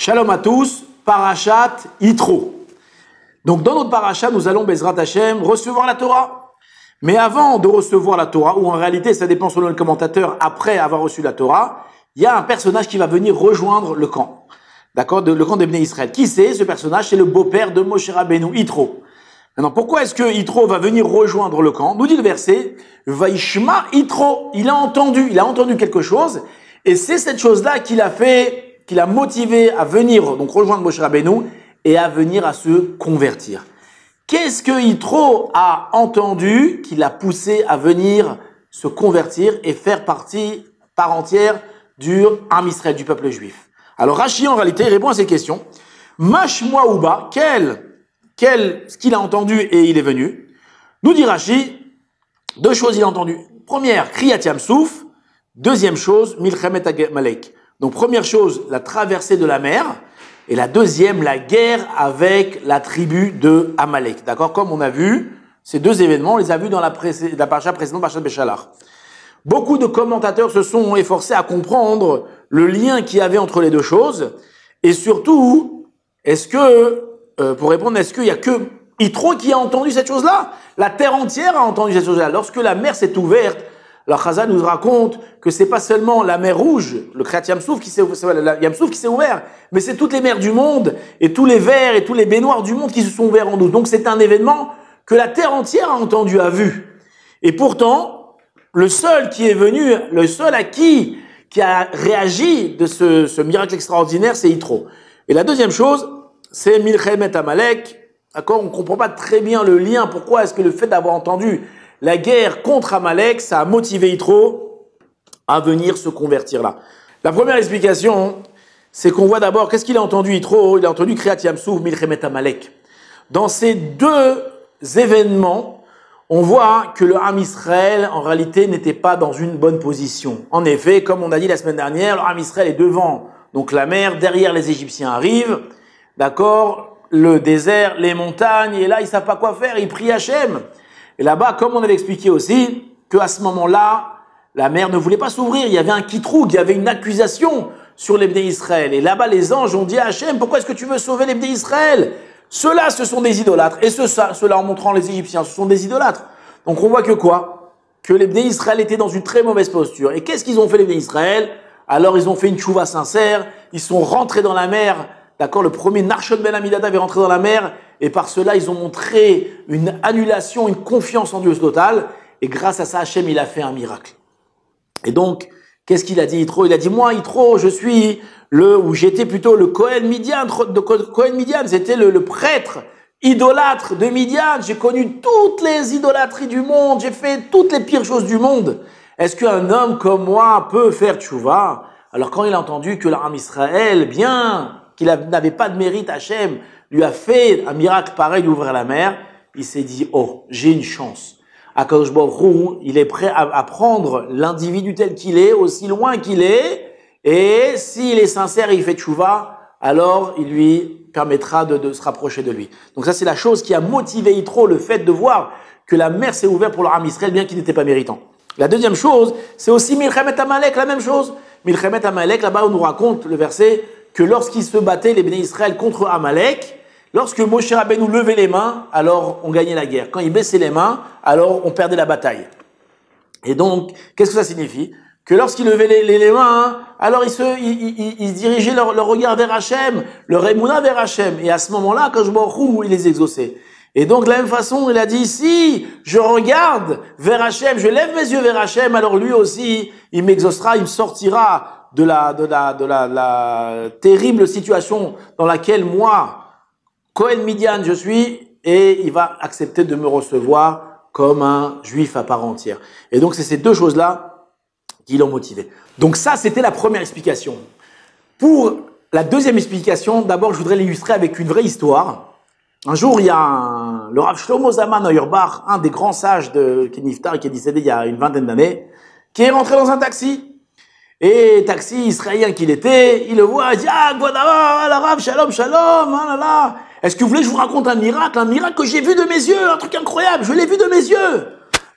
Shalom à tous, Parashat Yitro. Donc dans notre Parashat, nous allons, Bezrat Hashem, recevoir la Torah. Mais avant de recevoir la Torah, ou en réalité ça dépend selon le commentateur, après avoir reçu la Torah, il y a un personnage qui va venir rejoindre le camp. D'accord, le camp des Bnei Israël. Qui c'est ce personnage? C'est le beau-père de Moshe Rabbeinu, Yitro. Maintenant, pourquoi est-ce que Yitro va venir rejoindre le camp? Nous dit le verset, Vaishma Yitro. Il a entendu quelque chose, et c'est cette chose-là qu'il a motivé à venir, donc rejoindre Moshe Rabbeinu, et à venir à se convertir. Qu'est-ce que Yitro a entendu qui l'a poussé à venir se convertir et faire partie part entière du Am Israël, du peuple juif? Alors Rashi, en réalité, répond à ces questions. Mashmoa Uba, ce qu'il a entendu et il est venu. Nous dit Rashi, deux choses il a entendu. Première, Kriyat Yamsouf. Deuxième chose, Milchemet Amalek. Donc première chose, la traversée de la mer. Et la deuxième, la guerre avec la tribu de Amalek. D'accord? Comme on a vu, ces deux événements, on les a vus dans la paracha précédente, Parashat Beshalach. Beaucoup de commentateurs se sont efforcés à comprendre le lien qu'il y avait entre les deux choses. Et surtout, pour répondre, est-ce qu'il y a que Yitro qui a entendu cette chose-là? La terre entière a entendu cette chose-là. Lorsque la mer s'est ouverte, alors Chazal nous raconte que c'est pas seulement la mer Rouge, le Kriyat Yamsouf qui s'est ouvert, mais c'est toutes les mers du monde et tous les vers et tous les baignoires du monde qui se sont ouverts en nous. Donc c'est un événement que la terre entière a entendu, a vu. Et pourtant, le seul qui est venu, le seul qui a réagi de ce miracle extraordinaire, c'est Yitro. Et la deuxième chose, c'est Milchemet Amalek. D'accord? On comprend pas très bien le lien. Pourquoi est-ce que le fait d'avoir entendu la guerre contre Amalek, ça a motivé Yitro à venir se convertir là? La première explication, c'est qu'on voit d'abord, qu'est-ce qu'il a entendu Yitro? Il a entendu Kriyat Yamsouf, Milchemet Amalek. Dans ces deux événements, on voit que le Am Israël, en réalité, n'était pas dans une bonne position. En effet, comme on a dit la semaine dernière, le Am Israël est devant, donc la mer, derrière les Égyptiens arrivent, d'accord, le désert, les montagnes, et là, ils savent pas quoi faire, ils prient Hachem. Et là-bas, comme on avait expliqué aussi, qu'à ce moment-là, la mer ne voulait pas s'ouvrir, il y avait un kitroug, il y avait une accusation sur les Bnei Israël. Et là-bas, les anges ont dit à Hachem, pourquoi est-ce que tu veux sauver les Bnei Israël? Ceux-là, ce sont des idolâtres. Et ceux-là, en montrant les Égyptiens, ce sont des idolâtres. Donc on voit que quoi? Que les Bnei Israël étaient dans une très mauvaise posture. Et qu'est-ce qu'ils ont fait les Bnei Israël? Alors ils ont fait une tchouva sincère, ils sont rentrés dans la mer. D'accord, le premier Narshon ben Amminadab est rentré dans la mer, et par cela, ils ont montré une annulation, une confiance en Dieu totale, et grâce à ça, Hachem, il a fait un miracle. Et donc, qu'est-ce qu'il a dit, Yitro? Il a dit, moi, Yitro, j'étais plutôt le Kohen Midian, c'était le prêtre idolâtre de Midian, j'ai connu toutes les idolâtries du monde, j'ai fait toutes les pires choses du monde. Est-ce qu'un homme comme moi peut faire tchouva? Alors quand il a entendu que l'Am Israël, qu'il n'avait pas de mérite, Hachem lui a fait un miracle pareil d'ouvrir la mer, il s'est dit, oh, j'ai une chance. Akadosh Baruch Hu, il est prêt à prendre l'individu tel qu'il est, aussi loin qu'il est, et s'il est sincère et il fait tchouva, alors il lui permettra de se rapprocher de lui. Donc ça, c'est la chose qui a motivé Yitro, le fait de voir que la mer s'est ouverte pour le Am Israël, bien qu'il n'était pas méritant. La deuxième chose, c'est aussi Milchemet Amalek, la même chose. Milchemet Amalek, là-bas, on nous raconte le verset que lorsqu'ils se battaient, les Bnei Israël, contre Amalek, lorsque Moshe Rabbeinu levait les mains, alors on gagnait la guerre. Quand il baissait les mains, alors on perdait la bataille. Et donc, qu'est-ce que ça signifie? Que lorsqu'ils levaient les mains, alors ils dirigeaient leur regard vers Hachem, leur émouna vers Hachem. Et à ce moment-là, quand il les exauçait. Et donc, de la même façon, il a dit, si je regarde vers Hachem, je lève mes yeux vers Hachem, alors lui aussi, il m'exaucera, il me sortira de la terrible situation dans laquelle moi, Kohen Midian, je suis, et il va accepter de me recevoir comme un juif à part entière. Et donc, c'est ces deux choses-là qui l'ont motivé. Donc ça, c'était la première explication. Pour la deuxième explication, d'abord, je voudrais l'illustrer avec une vraie histoire. Un jour, il y a le Rav Shlomo Zalman Auerbach, un des grands sages qui est niftar, qui est décédé il y a une vingtaine d'années, qui est rentré dans un taxi. Et taxi israélien qu'il était, il le voit, il dit, ah, Gwadava, la Rav, shalom, shalom, ah là là. Est-ce que vous voulez que je vous raconte un miracle que j'ai vu de mes yeux, un truc incroyable, je l'ai vu de mes yeux.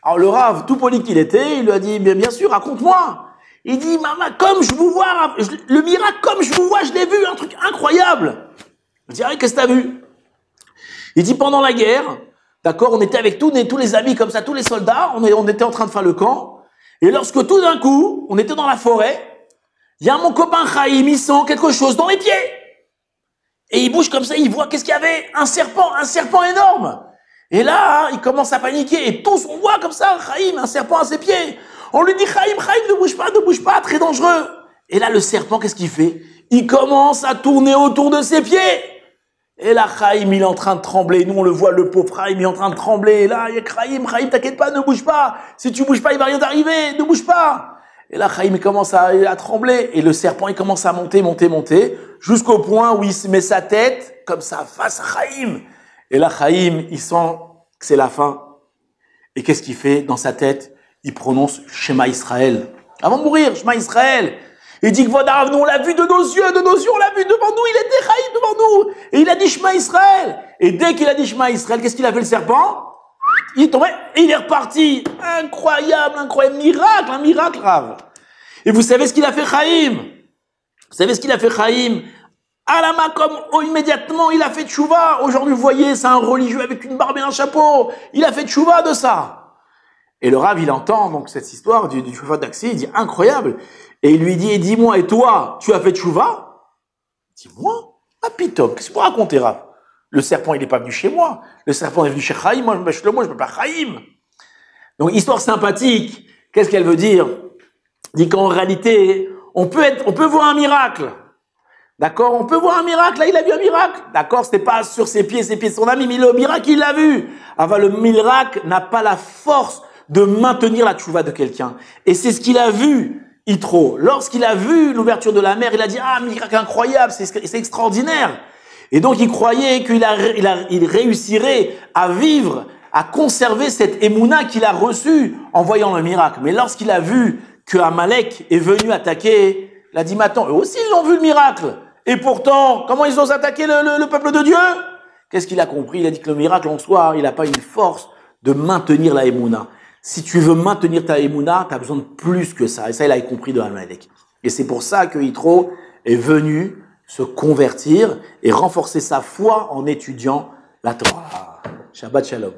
Alors le Rav, tout poli qu'il était, il lui a dit, bien sûr, raconte-moi. Il dit, maman, comme je vous vois, le miracle, comme je vous vois, je l'ai vu, un truc incroyable. Je dis, ah, qu'est-ce que t'as vu? Il dit, pendant la guerre, d'accord, on était avec tous les amis comme ça, tous les soldats, on était en train de faire le camp. Et lorsque tout d'un coup, on était dans la forêt, il y a mon copain Chaim, il sent quelque chose dans les pieds. Et il bouge comme ça, il voit qu'est-ce qu'il y avait? Un serpent énorme. Et là, il commence à paniquer. Et tous, on voit comme ça, Chaim, un serpent à ses pieds. On lui dit, Chaim, ne bouge pas, très dangereux. Et là, le serpent, qu'est-ce qu'il fait? Il commence à tourner autour de ses pieds. Et là, Chaim, il est en train de trembler. Nous, on le voit, le pauvre Chaim, il est en train de trembler. Et là, il y a Chaim, t'inquiète pas, ne bouge pas. Si tu bouges pas, il va rien t'arriver, ne bouge pas. Et là, Chaim, il commence à trembler. Et le serpent, il commence à monter, jusqu'au point où il se met sa tête, comme ça, face à Chaim. Et là, Chaim, il sent que c'est la fin. Et qu'est-ce qu'il fait dans sa tête? Il prononce Shema Israël. Avant de mourir, Shema Israël. Il dit que voilà, nous on l'a vu de nos yeux, on l'a vu devant nous, il était Chaim devant nous. Et il a dit Shema Israël. Et dès qu'il a dit Shema Israël, qu'est-ce qu'il a fait le serpent? Il est tombé et il est reparti. Incroyable, un miracle grave. Et vous savez ce qu'il a fait Chaim? Vous savez ce qu'il a fait Chaim? À la main, comme immédiatement, il a fait tchouva. Aujourd'hui, vous voyez, c'est un religieux avec une barbe et un chapeau. Il a fait tchouva de ça. Et le Rav, il entend donc cette histoire du tchouva d'Axi, il dit incroyable. Et il lui dit, dis-moi, et toi, tu as fait tchouva? Il dit, moi? Ah, pitom, qu'est-ce que vous racontez, Rav? Le serpent, il n'est pas venu chez moi. Le serpent est venu chez Chaim. Moi, je m'appelle pas Chaim. Donc, histoire sympathique. Qu'est-ce qu'elle veut dire? Il dit qu'en réalité, on peut voir un miracle. D'accord? On peut voir un miracle. Là, il a vu un miracle. D'accord? C'était pas sur ses pieds de son ami, mais le miracle, il l'a vu. Enfin, le miracle n'a pas la force de maintenir la tchouva de quelqu'un. Et c'est ce qu'il a vu, Yitro. Lorsqu'il a vu l'ouverture de la mer, il a dit, ah, miracle incroyable, c'est extraordinaire. Et donc, il croyait qu'il réussirait à vivre, à conserver cette émouna qu'il a reçue en voyant le miracle. Mais lorsqu'il a vu que Amalek est venu attaquer, il a dit, mais attends, eux aussi, ils ont vu le miracle. Et pourtant, comment ils osent attaquer le peuple de Dieu? Qu'est-ce qu'il a compris? Il a dit que le miracle en soi, il n'a pas une force de maintenir la émouna. Si tu veux maintenir ta émouna, tu as besoin de plus que ça. Et ça, il a compris de Amalek. Et c'est pour ça que Yitro est venu se convertir et renforcer sa foi en étudiant la Torah. Shabbat Shalom.